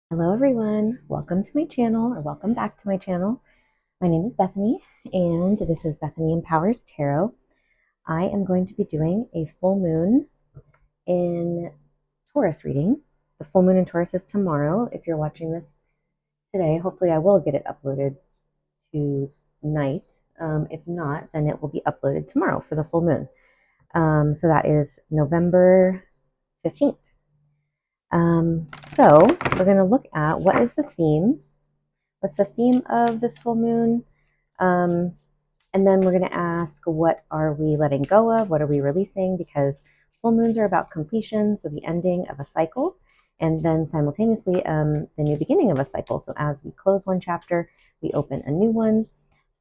Hello everyone, welcome to my channel, or welcome back to my channel. My name is Bethany and this is Bethany Empowers Tarot. I am going to be doing a full moon in Taurus reading. The full moon in Taurus is tomorrow. If you're watching this today, hopefully I will get it uploaded tonight. If not, then it will be uploaded tomorrow for the full moon. So that is November 15th. So we're going to look at what is the theme. What's the theme of this full moon? And then we're going to ask, what are we letting go of? What are we releasing? Because full moons are about completion, so the ending of a cycle, and then simultaneously the new beginning of a cycle. So as we close one chapter, we open a new one.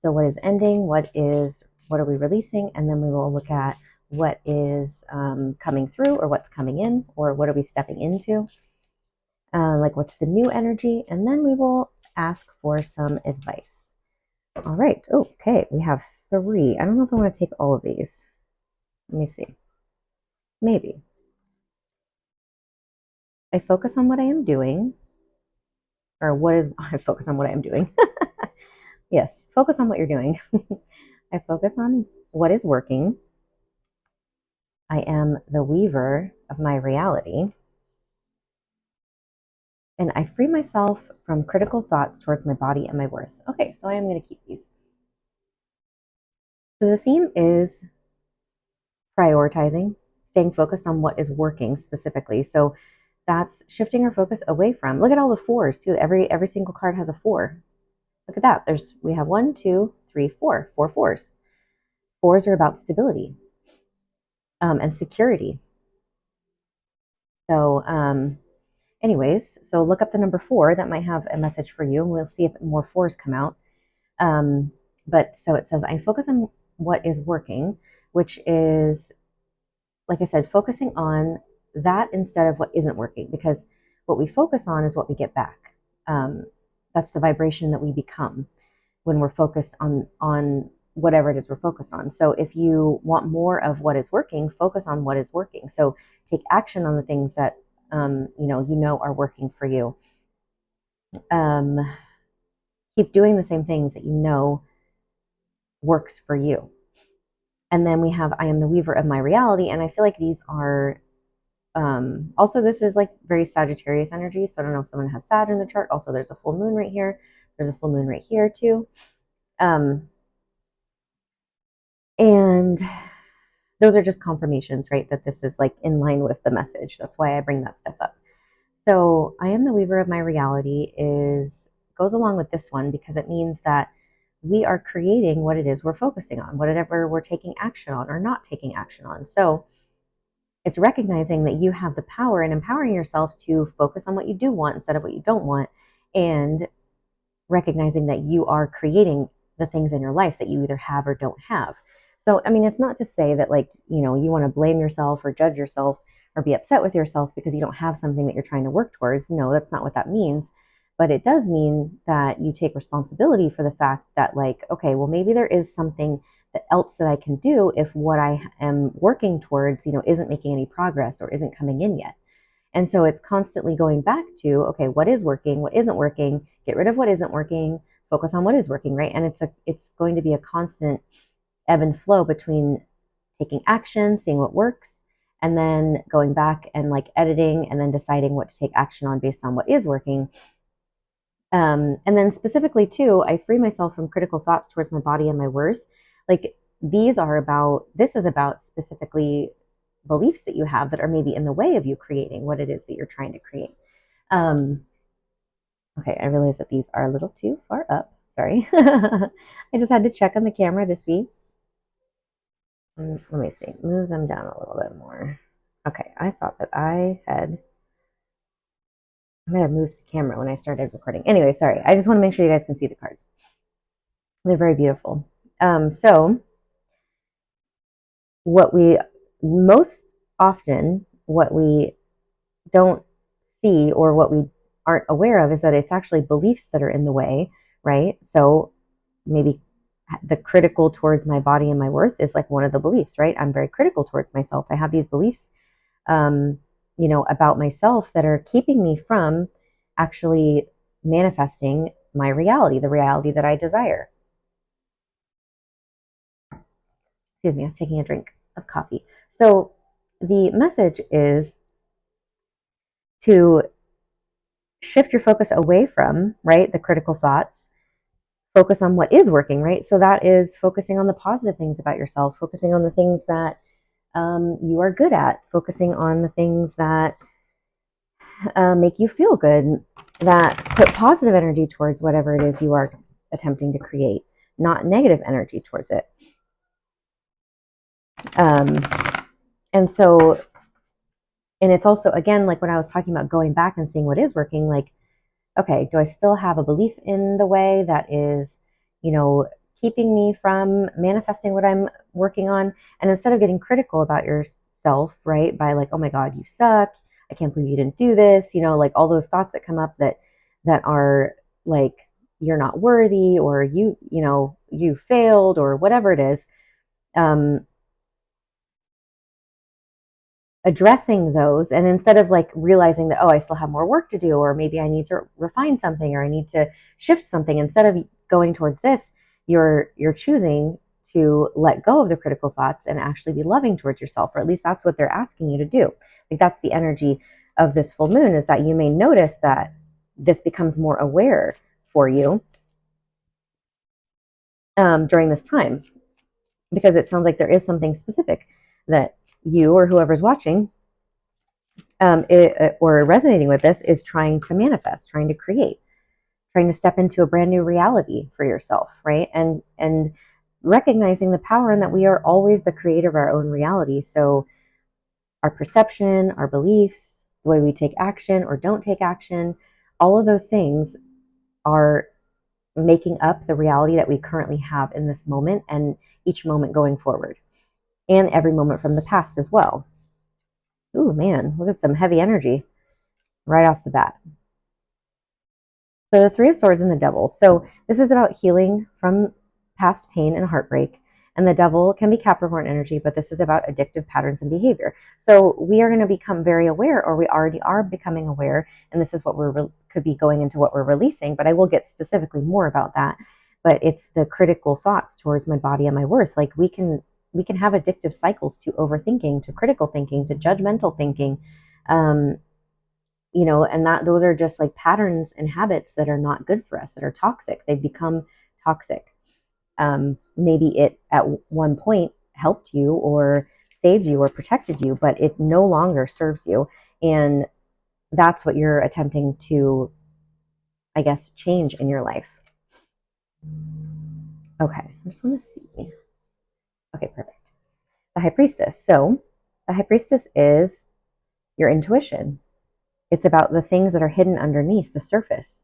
So what is ending? What are we releasing? And then we will look at what is coming through, or what's coming in, or what are we stepping into? Like what's the new energy? And then we will ask for some advice. All right. Okay. We have 3. I don't know if I want to take all of these. Let me see. Maybe. I focus on what I am doing. Or I focus on what I am doing. Yes. Focus on what you're doing. I focus on what is working. I am the weaver of my reality. And I free myself from critical thoughts towards my body and my worth. Okay. So I am going to keep these. So the theme is prioritizing, staying focused on what is working specifically. So that's shifting our focus away from. Look at all the 4s too. Every single card has a 4. Look at that. We have 1, 2, 3, 4. 4 4s. 4s are about stability and security. So, anyways, so look up the number 4. That might have a message for you, and we'll see if more 4s come out. But so it says, I focus on what is working, which is, like I said, focusing on that instead of what isn't working, because what we focus on is what we get back. That's the vibration that we become when we're focused on whatever it is we're focused on. So if you want more of what is working, focus on what is working. So take action on the things that you know are working for you. Keep doing the same things that you know works for you. And then we have, I am the weaver of my reality. And I feel like these are also, this is like very Sagittarius energy. So I don't know if someone has Saturn in the chart. Also, there's a full moon right here. There's a full moon right here too. And those are just confirmations, right? That this is like in line with the message. That's why I bring that stuff up. So I am the weaver of my reality goes along with this one, because it means that we are creating what it is we're focusing on, whatever we're taking action on or not taking action on. So it's recognizing that you have the power and empowering yourself to focus on what you do want instead of what you don't want, and recognizing that you are creating the things in your life that you either have or don't have. So, I mean, it's not to say that you want to blame yourself or judge yourself or be upset with yourself because you don't have something that you're trying to work towards. No, that's not what that means. But it does mean that you take responsibility for the fact that, okay, well, maybe there is something else that I can do if what I am working towards, isn't making any progress or isn't coming in yet. And so it's constantly going back to, okay, what is working, what isn't working, get rid of what isn't working, focus on what is working, right? And it's going to be a constant ebb and flow between taking action, seeing what works, and then going back and editing and then deciding what to take action on based on what is working. And then specifically too, I free myself from critical thoughts towards my body and my worth. This is about specifically beliefs that you have that are maybe in the way of you creating what it is that you're trying to create. Okay, I realize that these are a little too far up. Sorry. I just had to check on the camera to see. Let me see. Move them down a little bit more. Okay, I thought that I might have moved the camera when I started recording. Anyway, sorry. I just want to make sure you guys can see the cards. They're very beautiful. So what we don't see, or what we aren't aware of, is that it's actually beliefs that are in the way, right? So maybe the critical towards my body and my worth is like one of the beliefs, right? I'm very critical towards myself. I have these beliefs, about myself that are keeping me from actually manifesting my reality, the reality that I desire. Excuse me, I was taking a drink of coffee. So the message is to shift your focus away from, right, the critical thoughts, focus on what is working, right? So that is focusing on the positive things about yourself, focusing on the things that you are good at, focusing on the things that make you feel good, that put positive energy towards whatever it is you are attempting to create, not negative energy towards it. Um, and so, and it's also, again, like when I was talking about going back and seeing what is working, like, okay, do I still have a belief in the way that is, keeping me from manifesting what I'm working on? And instead of getting critical about yourself, right, by like, oh my God, you suck. I can't believe you didn't do this. Like all those thoughts that come up that are like, you're not worthy, or you failed, or whatever it is. Addressing those, and instead of like realizing that, oh, I still have more work to do, or maybe I need to refine something, or I need to shift something, instead of going towards this, you're choosing to let go of the critical thoughts and actually be loving towards yourself, or at least that's what they're asking you to do. Like that's the energy of this full moon, is that you may notice that this becomes more aware for you during this time, because it sounds like there is something specific that you or whoever's watching or resonating with this is trying to manifest, trying to create, trying to step into a brand new reality for yourself, right? And recognizing the power in that we are always the creator of our own reality. So our perception, our beliefs, the way we take action or don't take action, all of those things are making up the reality that we currently have in this moment and each moment going forward, and every moment from the past as well. Ooh, man, look at some heavy energy right off the bat. So the Three of Swords and the Devil. So this is about healing from past pain and heartbreak. And the Devil can be Capricorn energy, but this is about addictive patterns and behavior. So we are going to become very aware, or we already are becoming aware. And this is what could be going into what we're releasing. But I will get specifically more about that. But it's the critical thoughts towards my body and my worth. Like we can have addictive cycles to overthinking, to critical thinking, to judgmental thinking. And that those are just like patterns and habits that are not good for us, that are toxic. They become toxic. Maybe it at one point helped you or saved you or protected you, but it no longer serves you. And that's what you're attempting to, I guess, change in your life. Okay, I just want to see. Okay, perfect. The High Priestess. So the High Priestess is your intuition. It's about the things that are hidden underneath the surface.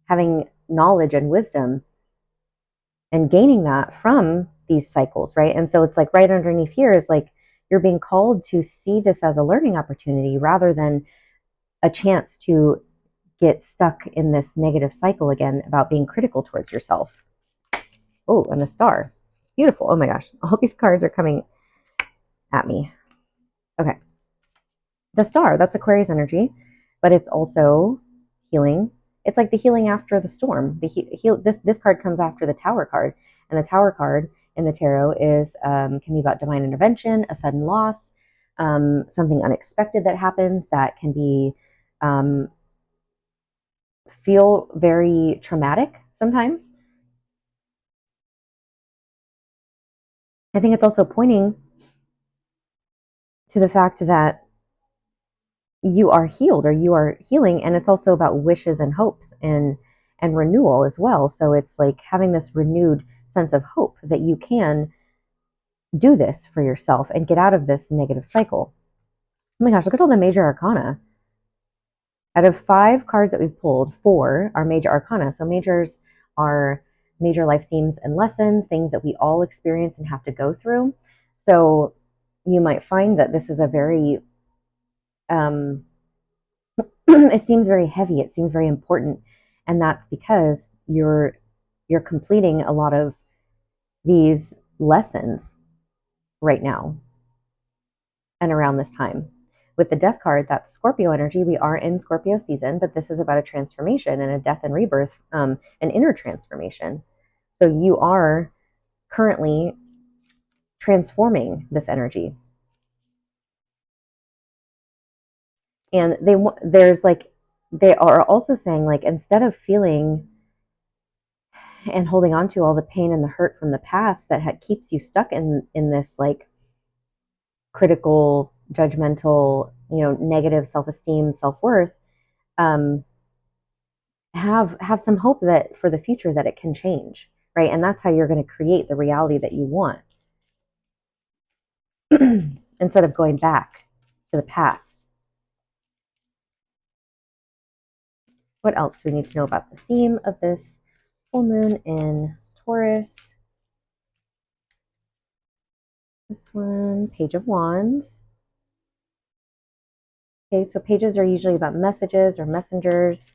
Having knowledge and wisdom and gaining that from these cycles, right? And so it's like right underneath here is like you're being called to see this as a learning opportunity rather than a chance to get stuck in this negative cycle again about being critical towards yourself. Oh, and the Star. Beautiful. Oh my gosh. All these cards are coming at me. Okay. The Star, that's Aquarius energy, but it's also healing. It's like the healing after the storm. This card comes after the Tower card, and the Tower card in the tarot is can be about divine intervention, a sudden loss, something unexpected that happens that can be feel very traumatic sometimes. I think it's also pointing to the fact that you are healed, or you are healing, and it's also about wishes and hopes and renewal as well. So it's like having this renewed sense of hope that you can do this for yourself and get out of this negative cycle. Oh my gosh, look at all the major arcana. Out of 5 cards that we've pulled, 4 are major arcana. So majors are major life themes and lessons, things that we all experience and have to go through. So you might find that this is a very it seems very heavy, it seems very important, and that's because you're completing a lot of these lessons right now and around this time with the death card, that's Scorpio energy. We are in Scorpio season, but this is about a transformation and a death and rebirth, an inner transformation. So you are currently transforming this energy. And they are also saying, like, instead of feeling and holding on to all the pain and the hurt from the past that keeps you stuck in this like critical, judgmental, negative self-esteem, self-worth, have some hope that for the future that it can change, right? And that's how you're going to create the reality that you want instead of going back to the past. What else do we need to know about the theme of this full moon in Taurus? This one, Page of Wands. Okay, so pages are usually about messages or messengers,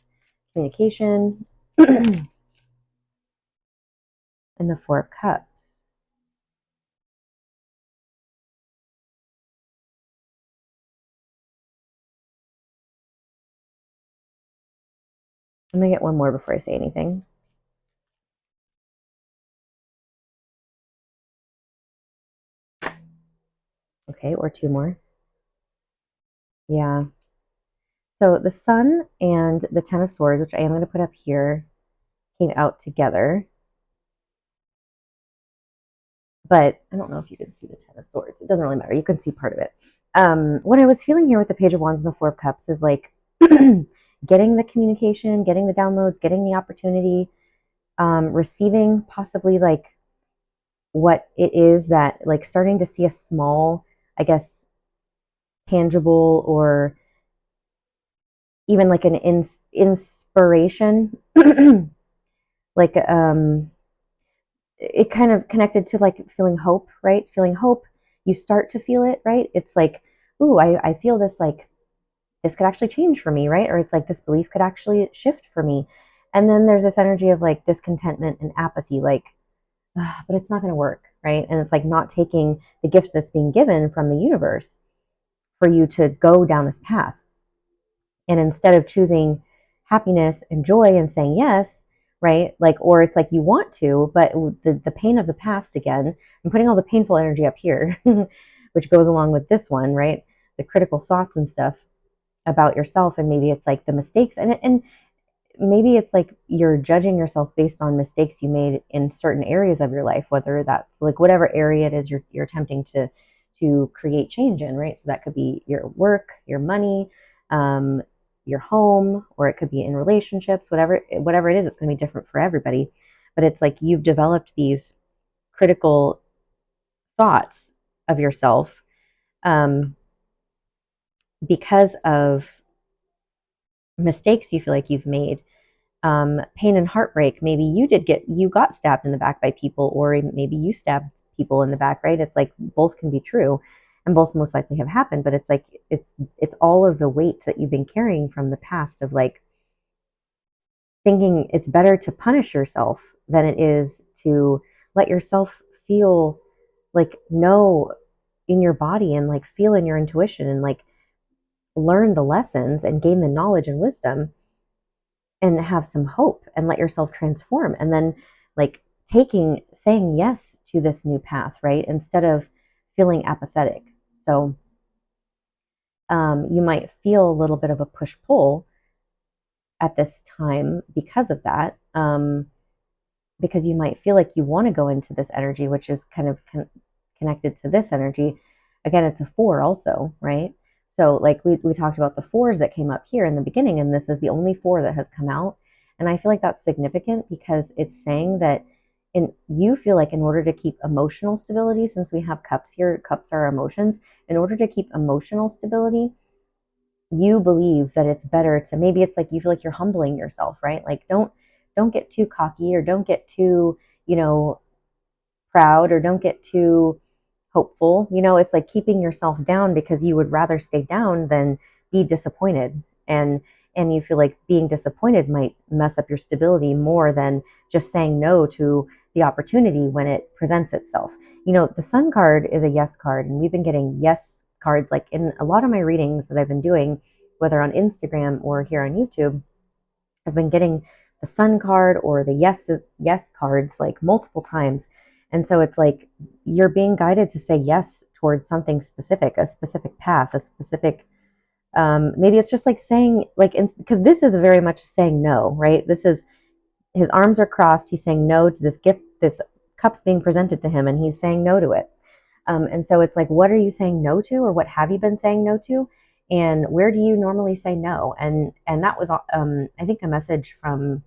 communication. And the Four of Cups. I'm going to get one more before I say anything. Okay, or two more. Yeah. So the Sun and the Ten of Swords, which I am going to put up here, came out together. But I don't know if you can see the Ten of Swords. It doesn't really matter. You can see part of it. What I was feeling here with the Page of Wands and the Four of Cups is like getting the communication, getting the downloads, getting the opportunity, receiving possibly like what it is that, like, starting to see a small, I guess, tangible or even like an inspiration, like it kind of connected to like feeling hope, right? Feeling hope, you start to feel it, right? It's like, ooh, I feel this, like this could actually change for me, right? Or it's like this belief could actually shift for me. And then there's this energy of like discontentment and apathy, like, but it's not going to work, right? And it's like not taking the gift that's being given from the universe for you to go down this path. And instead of choosing happiness and joy and saying yes, right? Like, or it's like you want to, but the pain of the past again, I'm putting all the painful energy up here, which goes along with this one, right? The critical thoughts and stuff about yourself. And maybe it's like the mistakes and maybe it's like you're judging yourself based on mistakes you made in certain areas of your life, whether that's like whatever area it is you're attempting to create change in, right? So that could be your work, your money, your home, or it could be in relationships, whatever it is, it's going to be different for everybody. But it's like you've developed these critical thoughts of yourself because of mistakes you feel like you've made, pain and heartbreak. Maybe you got stabbed in the back by people, or maybe you stabbed people in the back, right? It's like both can be true and both most likely have happened, but it's like it's all of the weight that you've been carrying from the past of like thinking it's better to punish yourself than it is to let yourself feel, like, know in your body and like feel in your intuition and like learn the lessons and gain the knowledge and wisdom and have some hope and let yourself transform. And then like saying yes to this new path, right? Instead of feeling apathetic. So you might feel a little bit of a push-pull at this time because of that, because you might feel like you want to go into this energy, which is kind of connected to this energy. Again, it's a 4 also, right? So like we talked about the 4s that came up here in the beginning, and this is the only 4 that has come out. And I feel like that's significant because it's saying that you feel like in order to keep emotional stability, since we have cups here, cups are emotions, in order to keep emotional stability, you believe that it's better to, maybe it's like you feel like you're humbling yourself, right? Like don't get too cocky, or don't get too, proud, or don't get too hopeful. It's like keeping yourself down because you would rather stay down than be disappointed. And you feel like being disappointed might mess up your stability more than just saying no to the opportunity when it presents itself. The Sun card is a yes card, and we've been getting yes cards. Like in a lot of my readings that I've been doing, whether on Instagram or here on YouTube, I've been getting the sun card or the yes cards like multiple times. And so it's like you're being guided to say yes towards something specific, a specific path, a specific maybe it's just like saying like, because this is very much saying no, right? This is, his arms are crossed. He's saying no to this gift, this cup's being presented to him, and he's saying no to it. And so it's like, what are you saying no to, or what have you been saying no to, and where do you normally say no? And that was, I think, a message from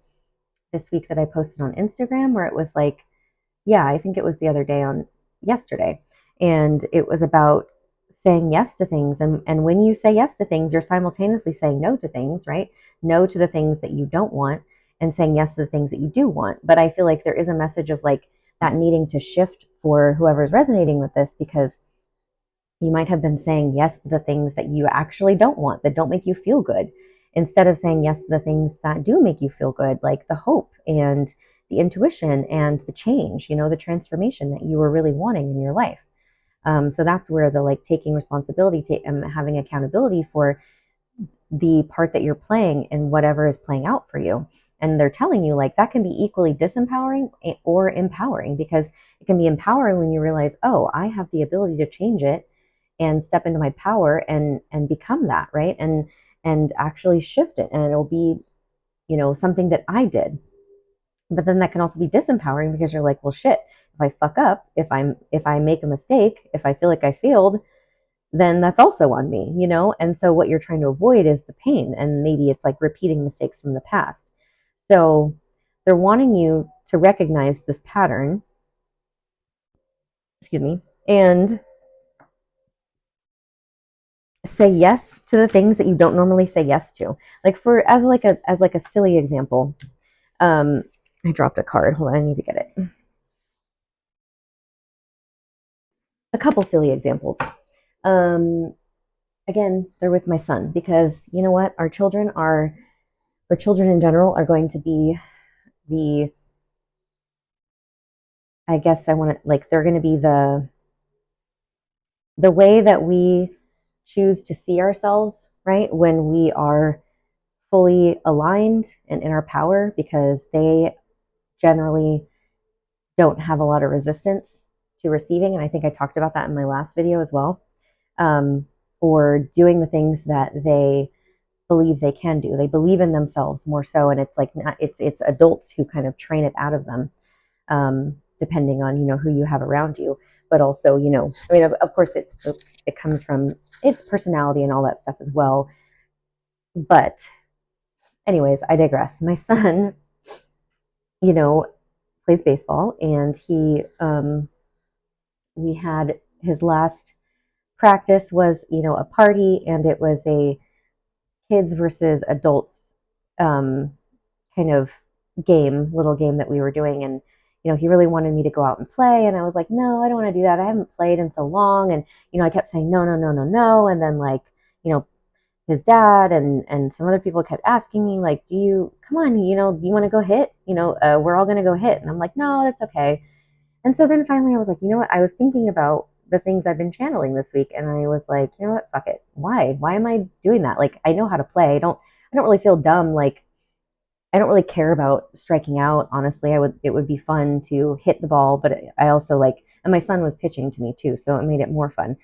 this week that I posted on Instagram, where it was like, yeah, I think it was the other day on yesterday, and it was about saying yes to things. And when you say yes to things, you're simultaneously saying no to things, right? No to the things that you don't want, and saying yes to the things that you do want. But I feel like there is a message of like that needing to shift for whoever's resonating with this, because you might have been saying yes to the things that you actually don't want, that don't make you feel good, instead of saying yes to the things that do make you feel good, like the hope and the intuition and the change, the transformation that you were really wanting in your life. So that's where the like taking responsibility, having accountability for the part that you're playing in whatever is playing out for you. And they're telling you like that can be equally disempowering or empowering, because it can be empowering when you realize, oh, I have the ability to change it and step into my power and become that, right? And actually shift it, and it'll be, something that I did. But then that can also be disempowering, because you're like, well, shit, if I fuck up, if I make a mistake, if I feel like I failed, then that's also on me, And so what you're trying to avoid is the pain, and maybe it's like repeating mistakes from the past. So they're wanting you to recognize this pattern, excuse me, and say yes to the things that you don't normally say yes to. Like as a silly example, I dropped a card. Hold on, I need to get it. A couple silly examples. Again, they're with my son, because you know what? Our children in general are going to be the, I guess I want to like, they're going to be the way that we choose to see ourselves, right? When we are fully aligned and in our power, because they generally don't have a lot of resistance to receiving. And I think I talked about that in my last video as well. Or doing the things that they believe they can do. They believe in themselves more so. And it's like, it's adults who kind of train it out of them, depending on, who you have around you. But also, I mean, of course it comes from its personality and all that stuff as well. But anyways, I digress. My son, plays baseball, and we had his last practice was, a party, and it was a kids versus adults kind of little game that we were doing. And, he really wanted me to go out and play. And I was like, no, I don't want to do that. I haven't played in so long. And, I kept saying, no, no, no, no, no. And then like, his dad and some other people kept asking me like, come on, you want to go hit? We're all going to go hit. And I'm like, no, that's okay. And so then finally I was like, you know what? I was thinking about the things I've been channeling this week, and I was like, you know what? Fuck it. Why? Why am I doing that? Like, I know how to play. I don't really feel dumb. Like, I don't really care about striking out. Honestly, it would be fun to hit the ball, but I also like, and my son was pitching to me too, so it made it more fun.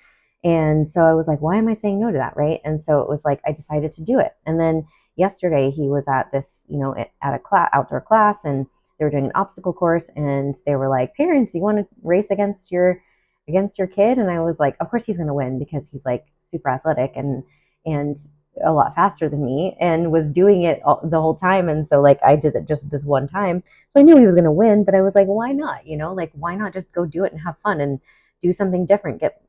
And so I was like, why am I saying no to that, right? And so it was like I decided to do it. And then yesterday he was at this, at a outdoor class, and they were doing an obstacle course, and they were like, parents, do you want to race against your kid? And I was like, of course he's going to win, because he's like super athletic and a lot faster than me, and was doing it the whole time. And so like I did it just this one time, so I knew he was going to win, but I was like, why not? Like, why not just go do it and have fun and do something different, get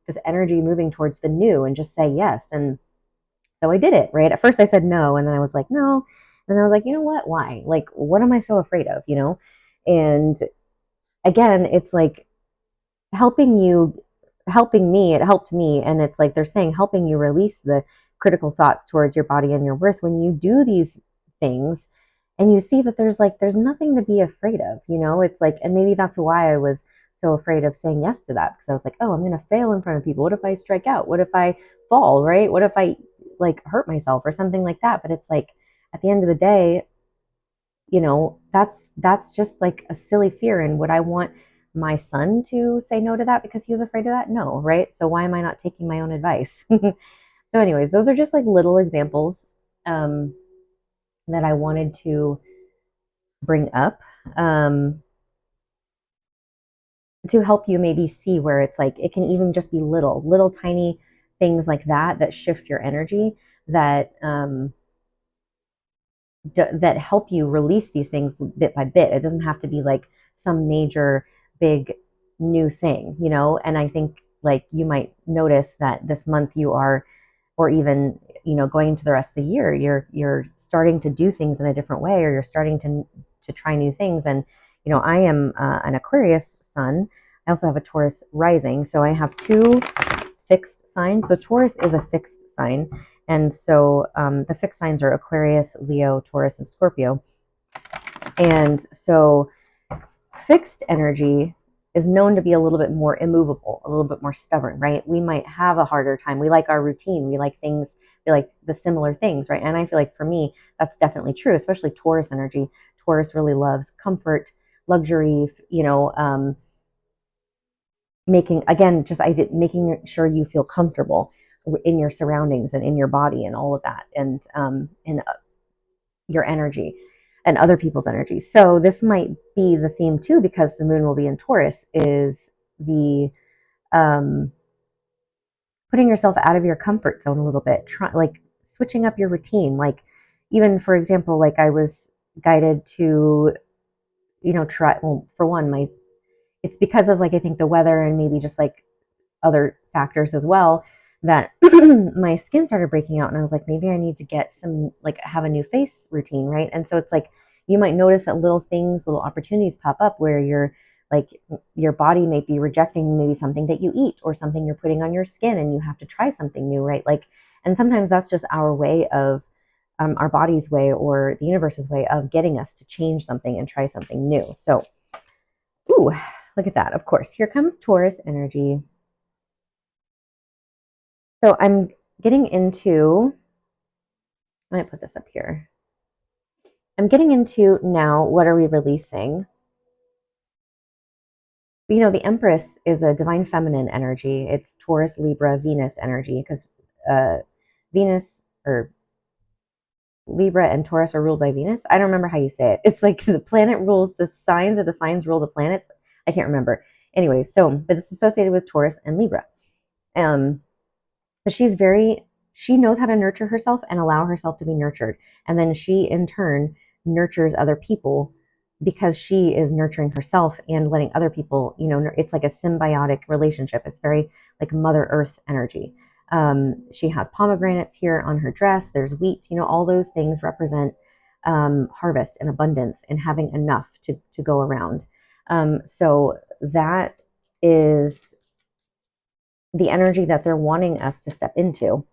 this energy moving towards the new, and just say yes. And so I did it, right? At first I said no, and then I was like, no. And I was like, you know what? Why? Like, what am I so afraid of, And again, it's like helping me, it helped me. And it's like they're saying helping you release the critical thoughts towards your body and your worth when you do these things, and you see that there's nothing to be afraid of, It's like, and maybe that's why I was so afraid of saying yes to that because I was like, oh, I'm going to fail in front of people. What if I strike out? What if I fall, right? What if I like hurt myself or something like that? But it's like at the end of the day, that's just like a silly fear. And would I want my son to say no to that because he was afraid of that? No, right? So why am I not taking my own advice? So anyways, those are just like little examples um, that I wanted to bring up to help you maybe see where it's like it can even just be little tiny things like that shift your energy that that help you release these things bit by bit. It doesn't have to be like some major big new thing, And I think like you might notice that this month you are, or even going into the rest of the year, you're starting to do things in a different way, or you're starting to try new things. And I am an Aquarius sun. I also have a Taurus rising, so I have two fixed signs. So Taurus is a fixed sign. And so the fixed signs are Aquarius, Leo, Taurus, and Scorpio. And so fixed energy is known to be a little bit more immovable, a little bit more stubborn, right? We might have a harder time. We like our routine. We like things, we like the similar things, right? And I feel like for me, that's definitely true, especially Taurus energy. Taurus really loves comfort, luxury, making sure you feel comfortable in your surroundings and in your body and all of that, and your energy and other people's energy. So this might be the theme too, because the moon will be in Taurus, is the putting yourself out of your comfort zone a little bit, like switching up your routine. Like even for example, like I was guided to, try, well, for one, it's because of like, I think the weather and maybe just like other factors as well, that my skin started breaking out, and I was like, maybe I need to get some, like have a new face routine, right? And so it's like you might notice that little things, little opportunities pop up where you're like your body may be rejecting maybe something that you eat or something you're putting on your skin, and you have to try something new, right? Like, and sometimes that's just our way of our body's way or the universe's way of getting us to change something and try something new. So, ooh, look at that. Of course, here comes Taurus energy. So I'm getting into, let me put this up here. I'm getting into now, what are we releasing? The Empress is a divine feminine energy. It's Taurus, Libra, Venus energy, because Venus, or Libra and Taurus are ruled by Venus. I don't remember how you say it. It's like the planet rules the signs, or the signs rule the planets. I can't remember. Anyway, but it's associated with Taurus and Libra. But she knows how to nurture herself and allow herself to be nurtured. And then she in turn nurtures other people because she is nurturing herself and letting other people, it's like a symbiotic relationship. It's very like Mother Earth energy. She has pomegranates here on her dress. There's wheat, all those things represent harvest and abundance and having enough to go around. So that is the energy that they're wanting us to step into.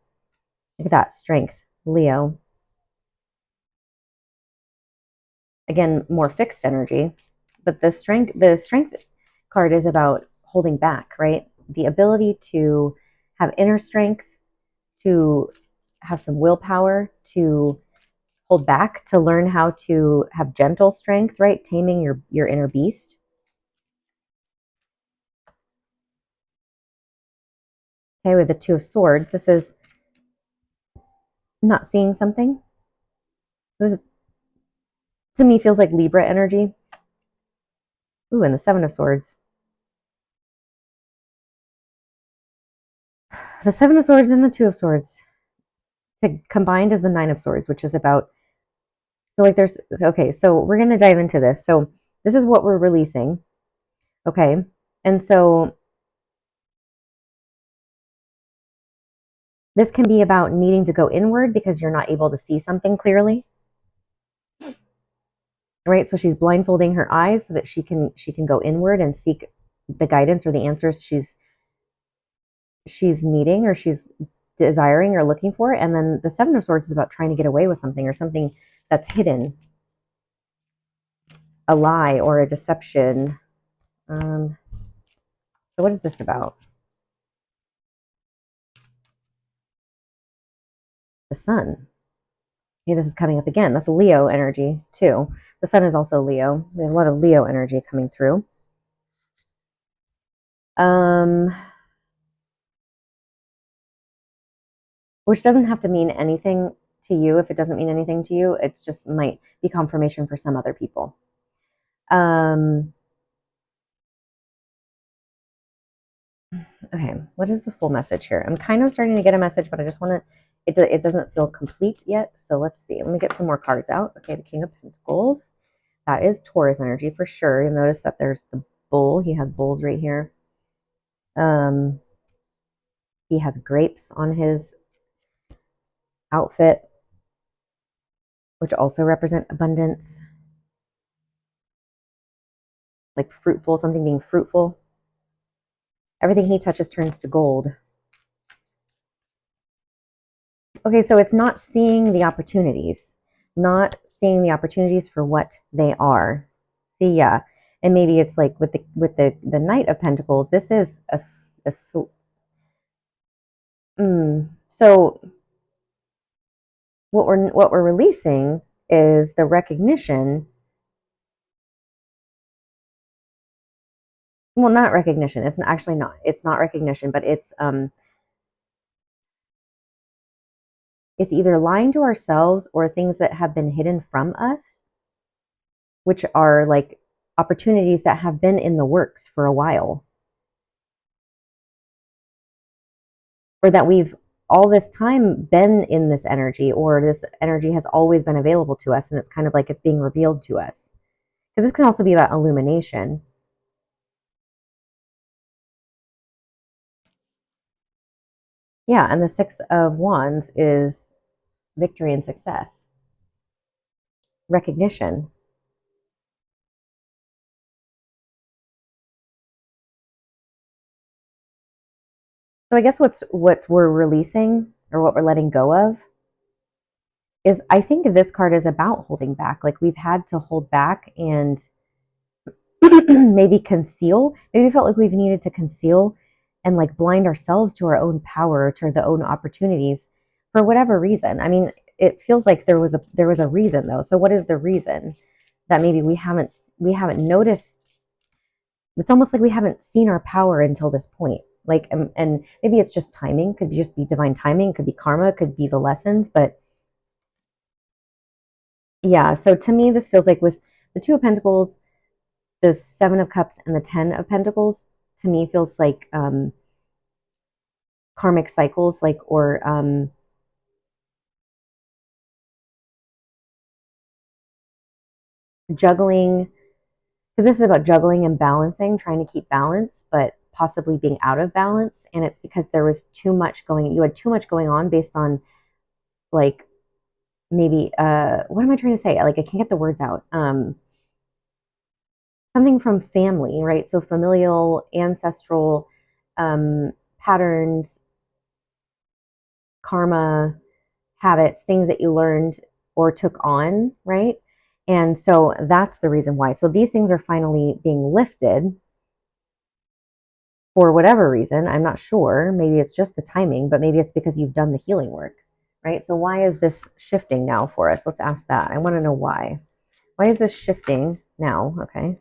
Look at that, strength, Leo. Again, more fixed energy, but the strength card is about holding back, right? The ability to have inner strength, to have some willpower, to hold back, to learn how to have gentle strength, right? Taming your inner beast. Okay, with the Two of Swords, this is not seeing something. This is, to me, feels like Libra energy. Ooh, and the Seven of Swords. The Seven of Swords and the Two of Swords combined is the Nine of Swords, which is about, so like there's, okay, so we're going to dive into this. So this is what we're releasing. Okay. And so this can be about needing to go inward because you're not able to see something clearly. Right? So she's blindfolding her eyes so that she can go inward and seek the guidance or the answers she's needing, or she's desiring or looking for. And then the Seven of Swords is about trying to get away with something, or something that's hidden, a lie or a deception. So what is this about? The sun. Okay, this is coming up again. That's a Leo energy too. The sun is also Leo. There's a lot of Leo energy coming through. Which doesn't have to mean anything to you. If it doesn't mean anything to you, it's just might be confirmation for some other people. Okay, what is the full message here? I'm kind of starting to get a message, but I just want to, it doesn't feel complete yet. So let's see. Let me get some more cards out. Okay, the King of Pentacles. That is Taurus energy for sure. You'll notice that there's the bull. He has bulls right here. He has grapes on his outfit, which also represent abundance. Like fruitful, something being fruitful. Everything he touches turns to gold. Okay, so it's not seeing the opportunities, not seeing the opportunities for what they are. See, yeah, and maybe it's like with the Knight of Pentacles. This is so what we're releasing is the recognition. Well, not recognition. It's actually not. It's not recognition, but it's either lying to ourselves or things that have been hidden from us, which are like opportunities that have been in the works for a while. Or that we've all this time been in this energy, or this energy has always been available to us, and it's kind of like it's being revealed to us. Because this can also be about illumination. Yeah, and the Six of Wands is victory and success, recognition. So I guess what we're releasing or what we're letting go of is, I think this card is about holding back. Like we've had to hold back and maybe conceal. Maybe we felt like we've needed to conceal and like blind ourselves to our own power, to the own opportunities for whatever reason. I mean, it feels like there was a reason though. So what is the reason that maybe we haven't noticed? It's almost like we haven't seen our power until this point. Like, and maybe it's just timing. Could just be divine timing. Could be karma. Could be the lessons. But yeah. So to me, this feels like with the Two of Pentacles, the Seven of Cups, and the Ten of Pentacles, to me feels like karmic cycles, like, or juggling, because this is about juggling and balancing, trying to keep balance, but possibly being out of balance. And it's because there was you had too much going on based on like maybe what am I trying to say? Like I can't get the words out. Something from family, right? So familial, ancestral patterns, karma, habits, things that you learned or took on, right? And so that's the reason why. So these things are finally being lifted for whatever reason. I'm not sure. Maybe it's just the timing, but maybe it's because you've done the healing work, right? So why is this shifting now for us? Let's ask that. I want to know why. Why is this shifting now? Okay.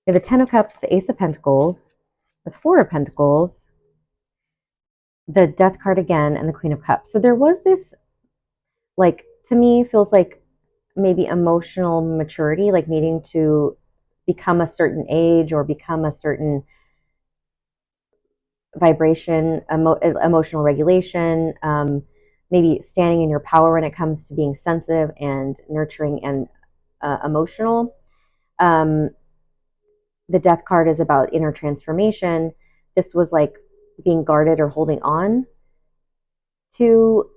We have the Ten of Cups, the Ace of Pentacles, the Four of Pentacles, the Death card again, and the Queen of Cups. So there was this, like, to me, feels like maybe emotional maturity, like needing to become a certain age or become a certain vibration, emotional regulation, maybe standing in your power when it comes to being sensitive and nurturing and emotional. The Death card is about inner transformation. This was like being guarded or holding on to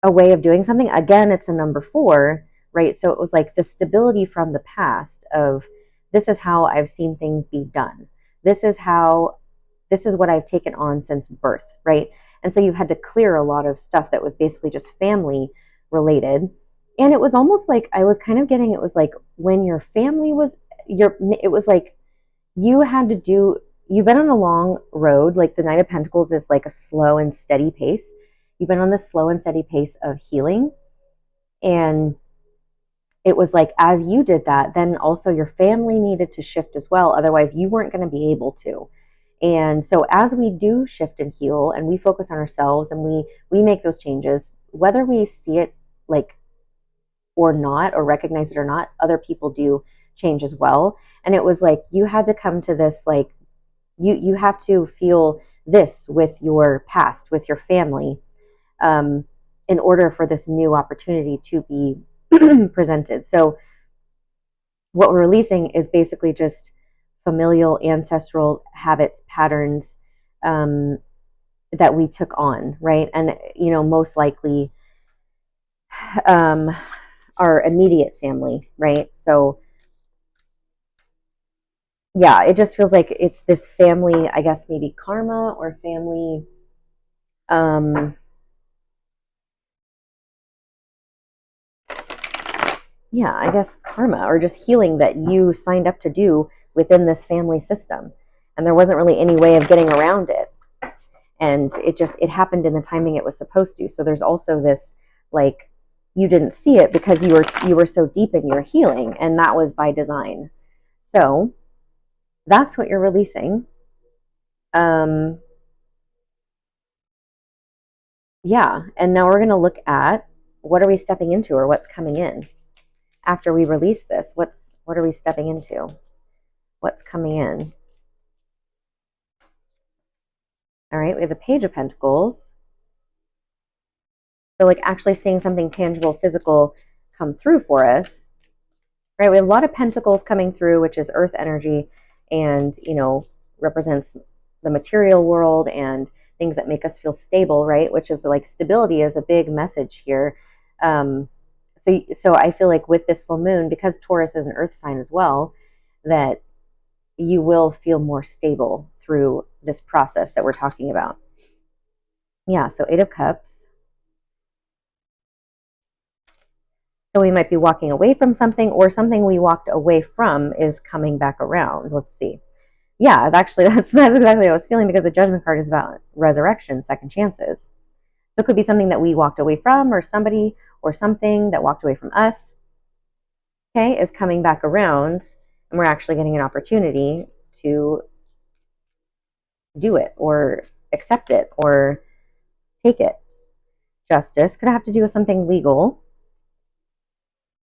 a way of doing something. Again, it's a number 4, right? So it was like the stability from the past of, this is how I've seen things be done. This is what I've taken on since birth, right? And so you had to clear a lot of stuff that was basically just family related And it was almost like I was kind of getting, it was like when your family was it was like you had to do, you've been on a long road. Like the Knight of Pentacles is like a slow and steady pace. You've been on this slow and steady pace of healing. And it was like, as you did that, then also your family needed to shift as well. Otherwise, you weren't going to be able to. And so as we do shift and heal and we focus on ourselves and we make those changes, whether we see it like or not, or recognize it or not, other people do change as well. And it was like you had to come to this, like you have to feel this with your past, with your family, in order for this new opportunity to be presented. So what we're releasing is basically just familial, ancestral habits, patterns, that we took on, right? And most likely our immediate family, right? So yeah, it just feels like it's this family, I guess maybe karma or family, yeah, I guess karma or just healing that you signed up to do within this family system. And there wasn't really any way of getting around it. And it happened in the timing it was supposed to. So there's also this, like, you didn't see it because you were so deep in your healing, and that was by design. So that's what you're releasing. Yeah, and now we're going to look at what are we stepping into, or what's coming in after we release this. What are we stepping into? What's coming in? All right, we have the Page of Pentacles. So like actually seeing something tangible, physical come through for us. Right, we have a lot of pentacles coming through, which is earth energy, and represents the material world and things that make us feel stable, right? Which is like stability is a big message here. So I feel like with this full moon, because Taurus is an earth sign as well, that you will feel more stable through this process that we're talking about. Yeah, so 8 of Cups. So we might be walking away from something, or something we walked away from is coming back around. Let's see. Yeah, actually, that's exactly what I was feeling, because the Judgment card is about resurrection, second chances. So it could be something that we walked away from, or somebody or something that walked away from us, okay, is coming back around, and we're actually getting an opportunity to do it or accept it or take it. Justice could have to do with something legal,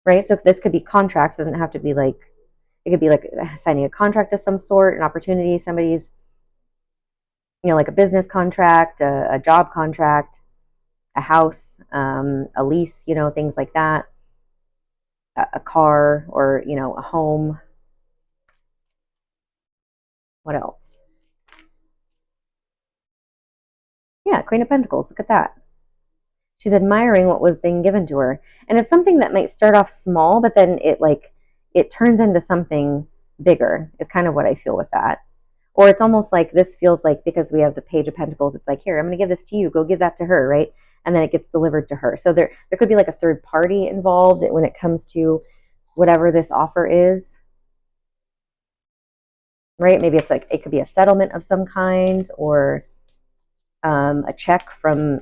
right? So if this could be contracts, doesn't have to be like, it could be like signing a contract of some sort, an opportunity, somebody's, like a business contract, a job contract, a house, a lease, things like that, a car, or, a home. What else? Yeah, Queen of Pentacles. Look at that. She's admiring what was being given to her. And it's something that might start off small, but then it turns into something bigger, is kind of what I feel with that. Or it's almost like this feels like, because we have the Page of Pentacles, it's like, here, I'm going to give this to you. Go give that to her, right? And then it gets delivered to her. So there could be like a third party involved when it comes to whatever this offer is, right? Maybe it's like, it could be a settlement of some kind, or a check from,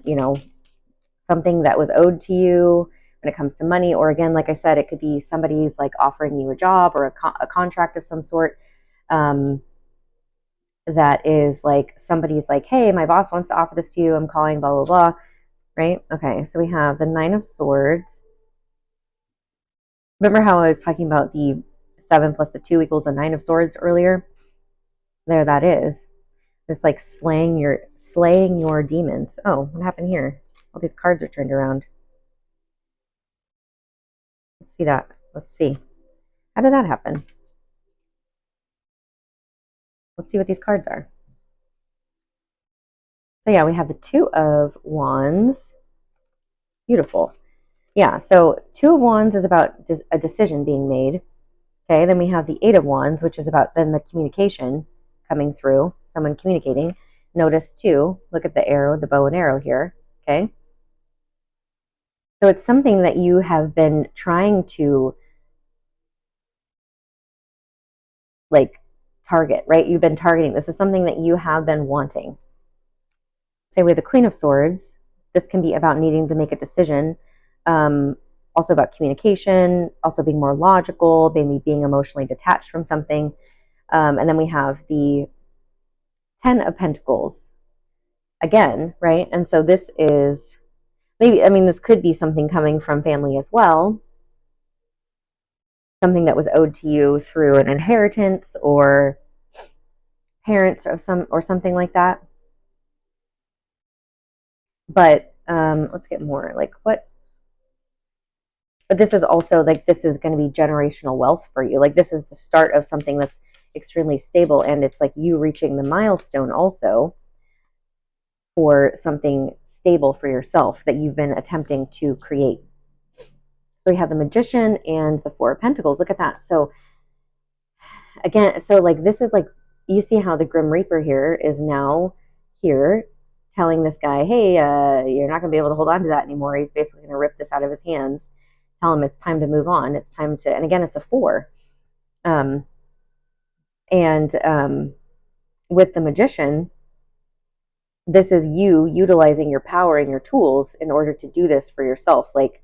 something that was owed to you when it comes to money. Or again, like I said, it could be somebody's like offering you a job or a contract of some sort. That is like, somebody's like, hey, my boss wants to offer this to you. I'm calling, blah, blah, blah. Right? Okay, so we have the 9 of Swords. Remember how I was talking about the 7 plus the 2 equals the 9 of Swords earlier? There that is. It's like slaying your demons. Oh, what happened here? All these cards are turned around. Let's see that. Let's see. How did that happen? Let's see what these cards are. So yeah, we have the 2 of Wands. Beautiful. Yeah, so 2 of Wands is about a decision being made. Okay, then we have the 8 of Wands, which is about then the communication coming through, someone communicating. Notice too, look at the arrow, the bow and arrow here. Okay. So it's something that you have been trying to like target, right? You've been targeting. This is something that you have been wanting. Say with the Queen of Swords, this can be about needing to make a decision. Also about communication, also being more logical, maybe being emotionally detached from something. And then we have the 10 of Pentacles again, right? And so this is maybe, I mean, this could be something coming from family as well, something that was owed to you through an inheritance or parents or something like that. But let's get more like what. But this is also like this is going to be generational wealth for you. Like this is the start of something that's extremely stable, and it's like you reaching the milestone also for something stable for yourself that you've been attempting to create. So we have the Magician and the Four of Pentacles. Look at that. So again, so like this is like you see how the Grim Reaper here is now here telling this guy, hey, you're not going to be able to hold on to that anymore. He's basically going to rip this out of his hands, tell him it's time to move on. It's time to, and again, it's a 4. And with the Magician, this is you utilizing your power and your tools in order to do this for yourself. Like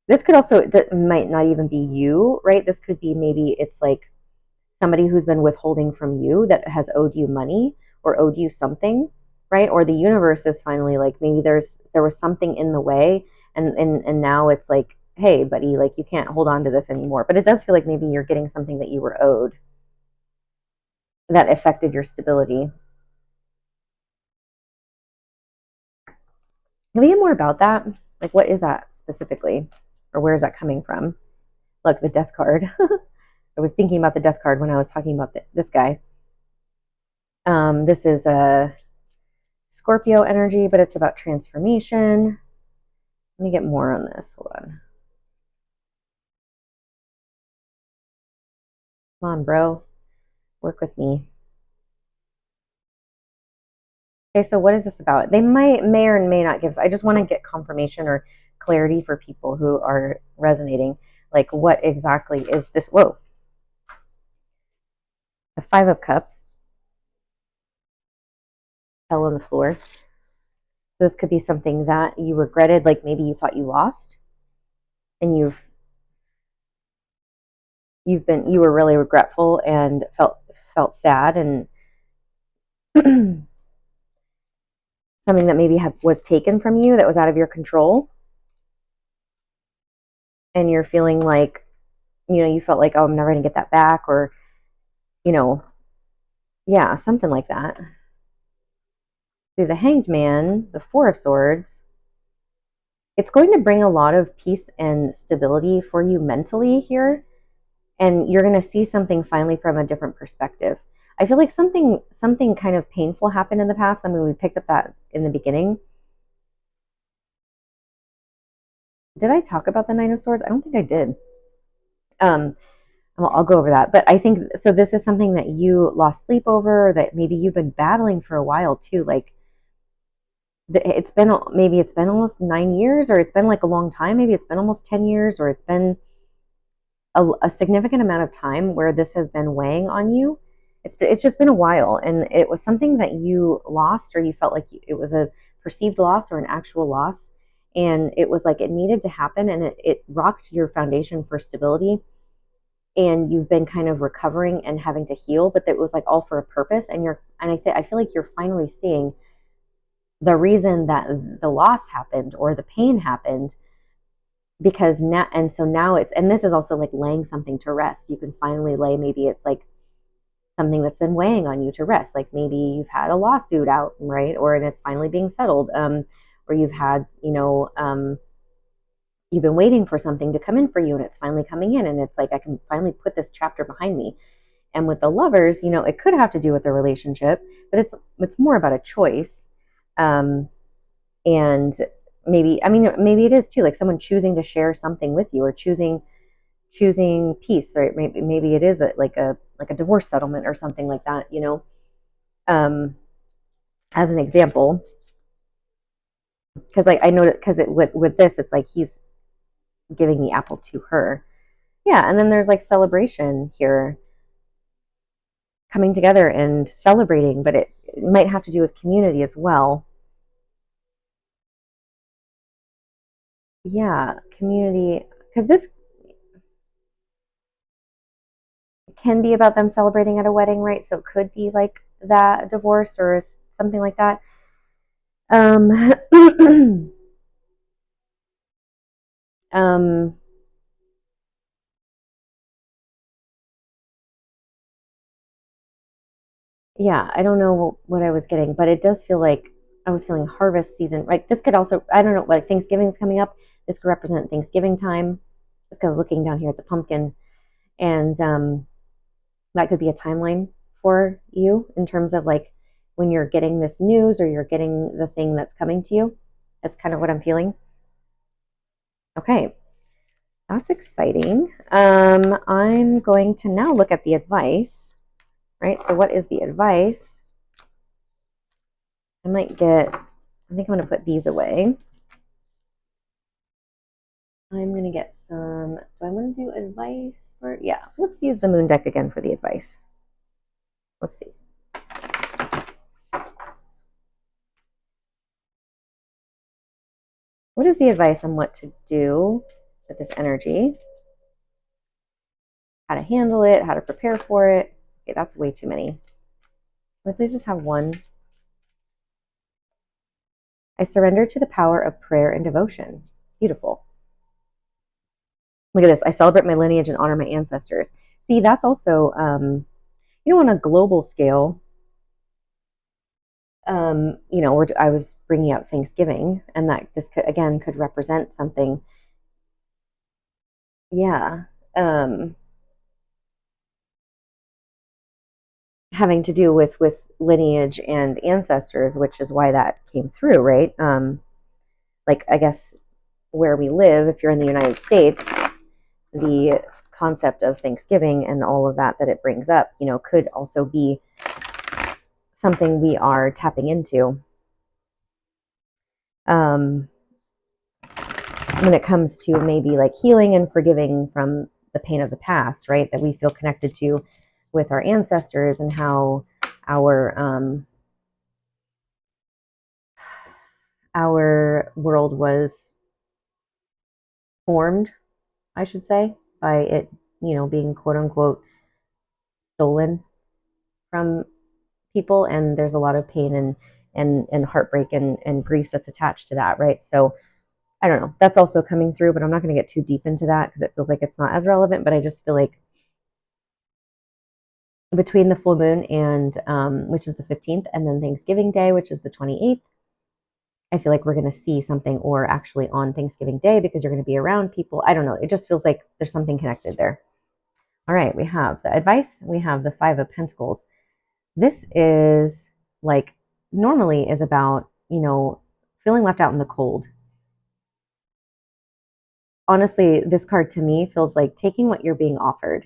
this could also, it might not even be you, right? This could be maybe it's like somebody who's been withholding from you that has owed you money or owed you something, right? Or the universe is finally like maybe there was something in the way, and now it's like, hey, buddy, like you can't hold on to this anymore. But it does feel like maybe you're getting something that you were owed that affected your stability. Can we get more about that? Like, what is that specifically, or where is that coming from? Look, the Death card. I was thinking about the Death card when I was talking about this guy. This is a Scorpio energy, but it's about transformation. Let me get more on this. Hold on. Come on, bro. Work with me. Okay, so what is this about? They may or may not give. I just want to get confirmation or clarity for people who are resonating. Like, what exactly is this? Whoa. The 5 of Cups fell on the floor. This could be something that you regretted, like maybe you thought you lost, and you were really regretful and felt sad, and something that maybe was taken from you that was out of your control, and you're feeling like, you felt like, oh, I'm never going to get that back, or yeah, something like that. Through the Hanged Man, the 4 of Swords, it's going to bring a lot of peace and stability for you mentally here, and you're going to see something finally from a different perspective. I feel like something kind of painful happened in the past. I mean, we picked up that in the beginning. Did I talk about the 9 of Swords? I don't think I did. Well, I'll go over that. But I think, so this is something that you lost sleep over, that maybe you've been battling for a while too. Like it's been almost 9 years, or it's been like a long time. Maybe it's been almost 10 years, or it's been a significant amount of time where this has been weighing on you. It's just been a while, and it was something that you lost, or you felt like it was a perceived loss or an actual loss, and it was like it needed to happen, and it rocked your foundation for stability, and you've been kind of recovering and having to heal, but it was like all for a purpose, and I feel like you're finally seeing the reason that the loss happened or the pain happened, because now, and so now and this is also like laying something to rest. You can finally lay, maybe it's like something that's been weighing on you to rest. Like maybe you've had a lawsuit out, right? And it's finally being settled. Or you've had, you've been waiting for something to come in for you, and it's finally coming in, and it's like, I can finally put this chapter behind me. And with the Lovers, it could have to do with the relationship, but it's more about a choice. And maybe it is too, like someone choosing to share something with you, or choosing peace, right? Maybe it is like a divorce settlement or something like that, as an example. Because like I know that because with this, it's like he's giving the apple to her. Yeah, and then there's like celebration here, coming together and celebrating, but it might have to do with community as well. Yeah, community, because this can be about them celebrating at a wedding, right? So it could be like that, a divorce or something like that. um, yeah, I don't know what I was getting, but it does feel like I was feeling harvest season. Like this could also, I don't know, like Thanksgiving is coming up. This could represent Thanksgiving time. This guy was looking down here at the pumpkin, and that could be a timeline for you in terms of like when you're getting this news or you're getting the thing that's coming to you. That's kind of what I'm feeling. Okay, that's exciting. I'm going to now look at the advice, right? So, what is the advice? I think I'm going to put these away. I'm going to get some. Do I want to do advice for? Yeah, let's use the moon deck again for the advice. Let's see. What is the advice on what to do with this energy? How to handle it, how to prepare for it. Okay, that's way too many. Can we please just have one? I surrender to the power of prayer and devotion. Beautiful. Look at this. I celebrate my lineage and honor my ancestors. See, that's also, on a global scale, I was bringing out Thanksgiving, and that this could, again, could represent something. Yeah. Having to do with lineage and ancestors, which is why that came through, right? Like, I guess where we live, if you're in the United States, the concept of Thanksgiving and all of that it brings up, could also be something we are tapping into. When it comes to maybe like healing and forgiving from the pain of the past, right? That we feel connected to with our ancestors and how our world was formed, I should say, by it, being quote unquote stolen from people, and there's a lot of pain and heartbreak and grief that's attached to that, right? So I don't know, that's also coming through, but I'm not going to get too deep into that because it feels like it's not as relevant. But I just feel like between the full moon and which is the 15th, and then Thanksgiving Day, which is the 28th, I feel like we're going to see something, or actually on Thanksgiving Day, because you're going to be around people. I don't know, it just feels like there's something connected there. All right, we have the advice, we have the Five of Pentacles. This is like, normally is about, feeling left out in the cold. Honestly, this card to me feels like taking what you're being offered.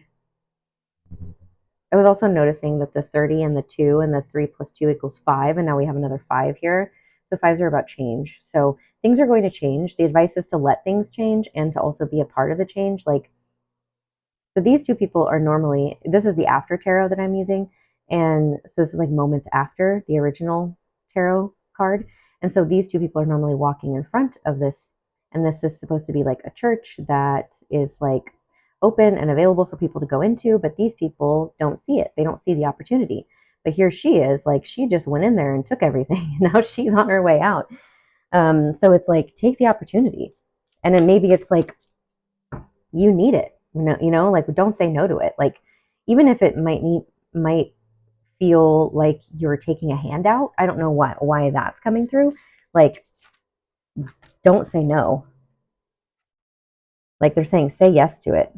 I was also noticing that the 30 and the 2 and the 3 plus 2 equals 5, and now we have another 5 here. So 5s are about change. So things are going to change. The advice is to let things change and to also be a part of the change. Like, so these two people are normally, this is the after tarot that I'm using. And so this is like moments after the original tarot card. And so these two people are normally walking in front of this. And this is supposed to be like a church that is like open and available for people to go into. But these people don't see it. They don't see the opportunity. But here she is, like, she just went in there and took everything. And now she's on her way out. So it's like, take the opportunity. And then maybe it's like, you need it. Like, don't say no to it. Like, even if it might feel like you're taking a handout. I don't know why that's coming through. Like, don't say no. Like, they're saying, say yes to it.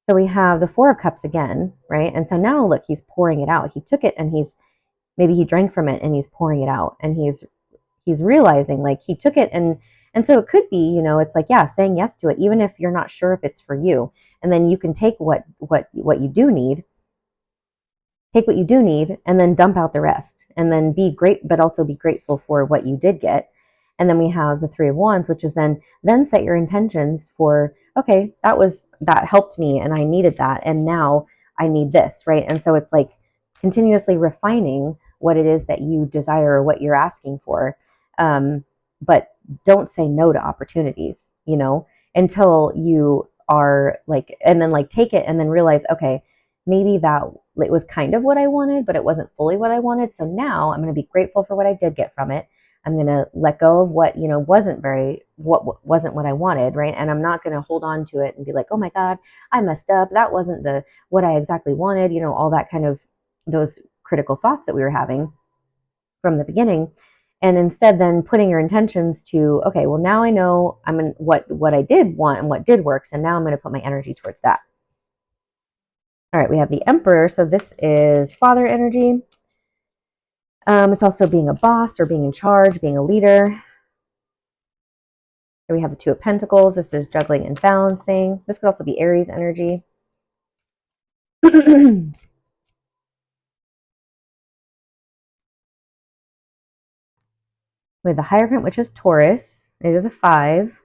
So we have the Four of Cups again, right? And so now look, he's pouring it out. He took it and maybe he drank from it and he's pouring it out, and he's realizing, like, he took it, and so it could be, it's like, yeah, saying yes to it, even if you're not sure if it's for you. And then you can take what you do need, and then dump out the rest, and then be great, but also be grateful for what you did get. And then we have the Three of Wands, which is then set your intentions for, okay, that helped me and I needed that. And now I need this, right? And so it's like continuously refining what it is that you desire or what you're asking for. But don't say no to opportunities, until you are like, and then like take it and then realize, okay, maybe that it was kind of what I wanted, but it wasn't fully what I wanted. So now I'm going to be grateful for what I did get from it. I'm going to let go of what, what wasn't what I wanted, right? And I'm not going to hold on to it and be like, oh my God, I messed up. That wasn't what I exactly wanted, all that kind of those critical thoughts that we were having from the beginning. And instead then putting your intentions to, okay, well now I know I'm in what I did want and what did work. So now I'm going to put my energy towards that. All right, we have the Emperor. So this is father energy. It's also being a boss or being in charge, being a leader. Here we have the Two of Pentacles. This is juggling and balancing. This could also be Aries energy. We have the Hierophant, which is Taurus. It is a 5.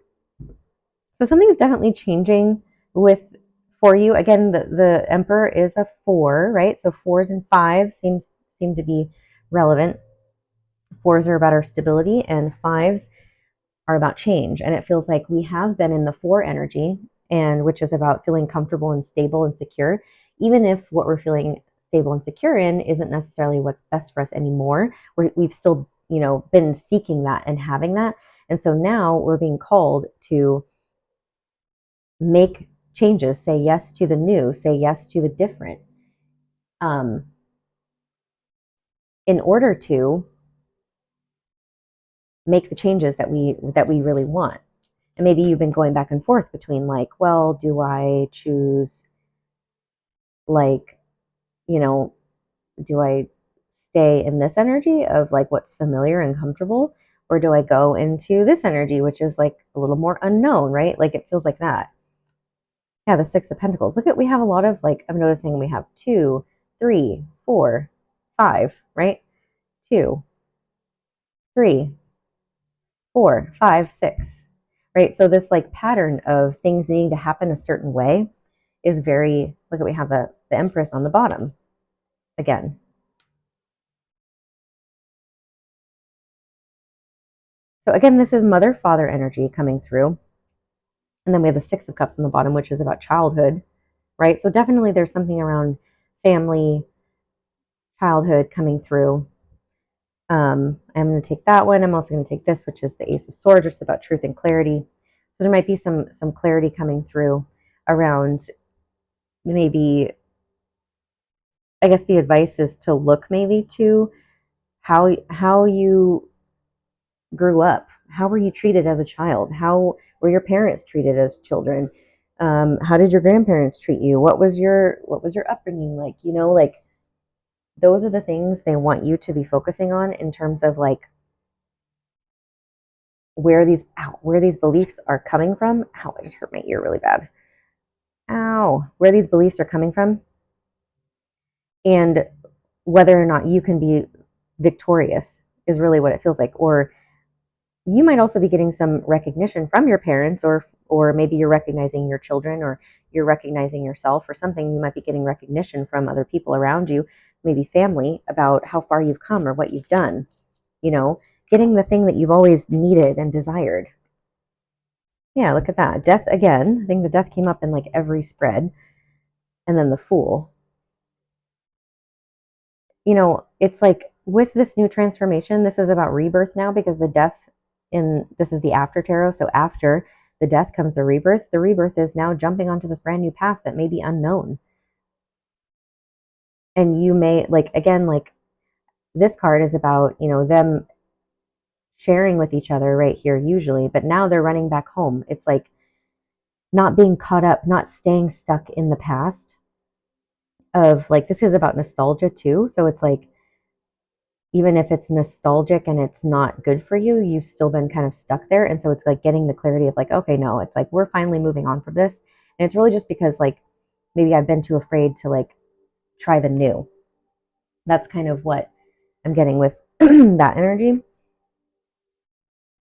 So something is definitely changing for you. Again, the Emperor is a 4, right? So 4s and 5s seem to be relevant. 4s are about our stability and 5s are about change. And it feels like we have been in the 4 energy, and which is about feeling comfortable and stable and secure, even if what we're feeling stable and secure in isn't necessarily what's best for us anymore. We've still, been seeking that and having that. And so now we're being called to make changes, say yes to the new, say yes to the different, in order to make the changes that we really want. And maybe you've been going back and forth between like, well, do I choose like, do I stay in this energy of like what's familiar and comfortable, or do I go into this energy, which is like a little more unknown, right? Like it feels like that. Yeah, the Six of Pentacles. Look at, we have a lot of like, I'm noticing we have 2, 3, 4, 5, right? 2, 3, 4, 5, 6, right? So this like pattern of things needing to happen a certain way is very, look at, we have the Empress on the bottom again. So again, this is mother-father energy coming through. And then we have the Six of Cups on the bottom, which is about childhood, right? So definitely there's something around family, childhood coming through. I'm going to take that one. I'm also going to take this, which is the Ace of Swords, which is about truth and clarity. So there might be some clarity coming through around maybe, I guess the advice is to look maybe to how you grew up. How were you treated as a child? How were your parents treated as children? How did your grandparents treat you? What was your upbringing like? Like those are the things they want you to be focusing on in terms of like where these beliefs are coming from. Ow, I just hurt my ear really bad. Ow, where these beliefs are coming from, and whether or not you can be victorious is really what it feels like. Or you might also be getting some recognition from your parents, or maybe you're recognizing your children, or you're recognizing yourself or something. You might be getting recognition from other people around you, maybe family, about how far you've come or what you've done, getting the thing that you've always needed and desired. Yeah, look at that. Death again. I think the Death came up in like every spread. And then the Fool. It's like with this new transformation, this is about rebirth now, because the Death this is the after tarot. So after the Death comes the rebirth. The rebirth is now jumping onto this brand new path that may be unknown. And you may, like, again, like this card is about, them sharing with each other right here usually, but now they're running back home. It's like not being caught up, not staying stuck in the past. Of like, this is about nostalgia too. So it's like, even if it's nostalgic and it's not good for you, you've still been kind of stuck there. And so it's like getting the clarity of like, okay, no, it's like we're finally moving on from this. And it's really just because like maybe I've been too afraid to like try the new. That's kind of what I'm getting with that energy.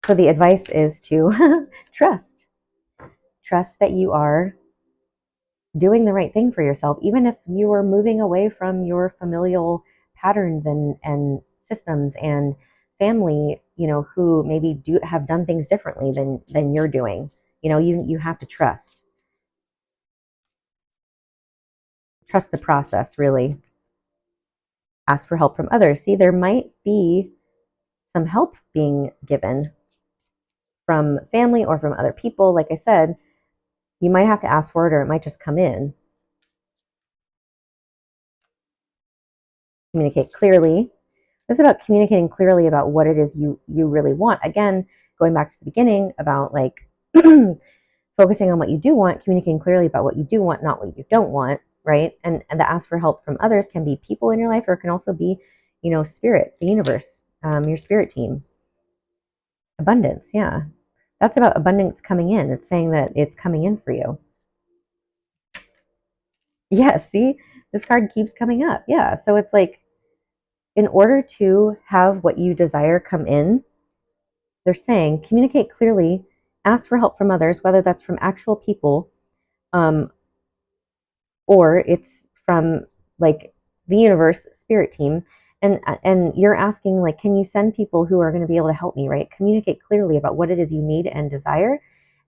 So the advice is to trust. Trust that you are doing the right thing for yourself, even if you are moving away from your familial patterns and systems and family, who maybe have done things differently than you're doing. You have to trust the process, really. Ask for help from others. See, there might be some help being given from family or from other people. Like I said, you might have to ask for it, or it might just come in. Communicate clearly. This is about communicating clearly about what it is you really want. Again, going back to the beginning about like focusing on what you do want, communicating clearly about what you do want, not what you don't want, right? And the ask for help from others can be people in your life, or it can also be, spirit, the universe, your spirit team. Abundance, yeah. That's about abundance coming in. It's saying that it's coming in for you. Yeah, see, this card keeps coming up. Yeah, so it's like, in order to have what you desire come in, they're saying communicate clearly, ask for help from others, whether that's from actual people, or it's from like the universe spirit team, and you're asking like, can you send people who are going to be able to help me, right? Communicate clearly about what it is you need and desire,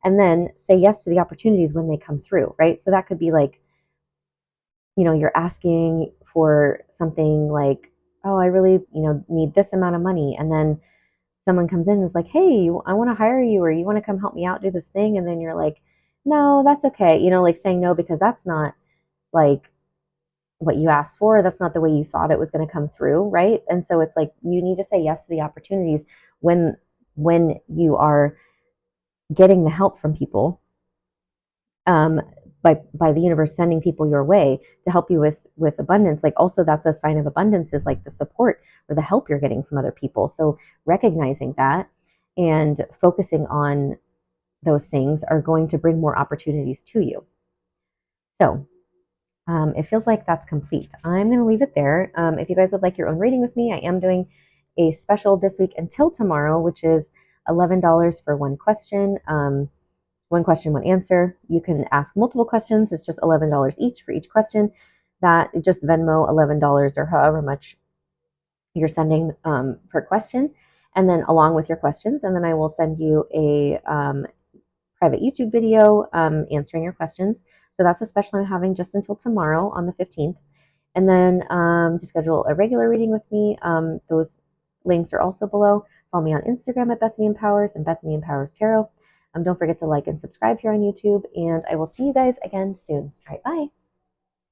and then say yes to the opportunities when they come through, right? So that could be like, you're asking for something like, oh, I really, need this amount of money, and then someone comes in and is like, hey, I want to hire you, or you want to come help me out do this thing, and then you're like, no, that's okay, like saying no because that's not like what you asked for, that's not the way you thought it was going to come through, right? And so it's like you need to say yes to the opportunities when you are getting the help from people, by the universe sending people your way to help you with abundance. Like also that's a sign of abundance, is like the support or the help you're getting from other people. So recognizing that and focusing on those things are going to bring more opportunities to you. So it feels like that's complete. I'm going to leave it there. If you guys would like your own reading with me, I am doing a special this week until tomorrow, which is $11 for one question. One question, one answer. You can ask multiple questions. It's just $11 each for each question. That just Venmo $11 or however much you're sending per question, and then along with your questions. And then I will send you a private YouTube video answering your questions. So that's a special I'm having just until tomorrow on the 15th. And then to schedule a regular reading with me, those links are also below. Follow me on Instagram at Bethany Empowers and Bethany Empowers Tarot. Don't forget to like and subscribe here on YouTube, and I will see you guys again soon. All right, bye.